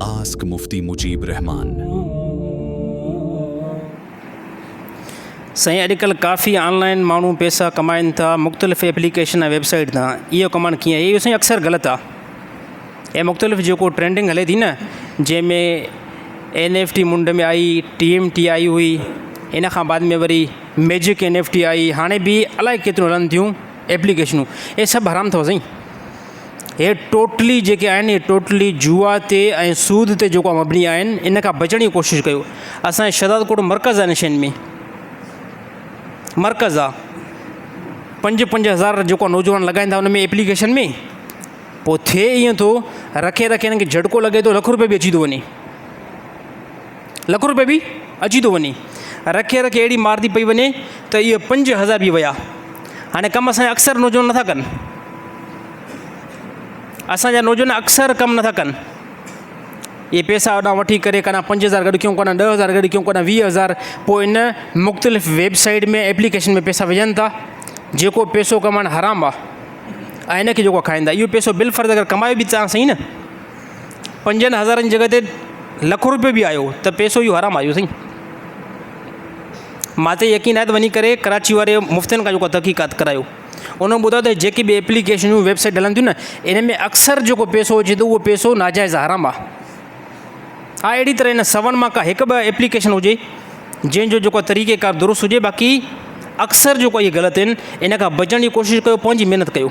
Ask मुफ्ती मुजीब रहमान। साईं अॼुकल्ह काफ़ी ऑनलाइन माण्हू पैसा कमाइनि था मुख़्तलिफ़ एप्लीकेशन ऐं वेबसाइट तां। इहो कमाइणु कीअं इहो साईं अक्सर ग़लति आहे। ऐं मुख़्तलिफ़ जेको ट्रेंडिंग हले थी न, जंहिंमें NFT मुंड में आई, TMT आई हुई, इन खां बाद में वरी मैजिक NFT आई, हाणे बि अलाए केतिरियूं हलनि थियूं एप्लीकेशनूं। इहे सभु हराम अथव साईं। हे टोटली जेके आहिनि, इहे टोटली जुआ ते ऐं सूद ते जेको मबनी आहिनि। इन खां बचण जी कोशिशि कयो। असांजे शहदादकोट मर्कज़ आहे, नशनि में मर्कज़ आहे। 5-5 हज़ार जेको नौजवान लॻाईंदा उन में एप्लीकेशन में, पोइ थिए ईअं थो रखे हिननि खे झटको लॻे थो, ₹1,00,000 बि अची थो वञे, ₹1,00,000 बि अची थो वञे। रखे अहिड़ी मार थी पई वञे त इहे 5,000 बि विया। हाणे कमु असांजा अक्सर नौजवान नथा कनि, असांजा नौजवान अक्सर कमु नथा कनि। इहे पैसा होॾां वठी करे कॾहिं 5,000 गॾु कयूं, कॾहिं 10,000 गॾु कयूं, कॾहिं 20,000, पोइ इन मुख़्तलिफ़ वेबसाइट में एप्लीकेशन में पैसा विझनि था। जेको पैसो कमाइणु हराम आहे ऐं इनखे जेको खाईंदा, इहो पैसो बिलफर्ज़ अगरि कमायो बि तव्हां सही न, 5,000 जी जॻह ते ₹1,00,000 बि आयो त पैसो इहो हराम आयो साईं। मां ते यकीन आहे त वञी करे कराची वारे मुफ़्तियुनि खां जेको तहक़ीक़ात करायो, उन ॿुधायो त जेके बि एप्लीकेशनूं वेबसाइट हलनि थियूं न, इन में अक्सर जेको पैसो अचे थो उहो पैसो नाजाइज़ हराम आहे। हा, अहिड़ी तरह इन 100 मां का 1-2 एप्लीकेशन हुजे जंहिंजो जेको तरीक़ेकार दुरुस्त हुजे, बाक़ी अक्सर जेको इहे ग़लति आहिनि। इन खां बचण जी कोशिशि कयो, पंहिंजी महिनत कयो।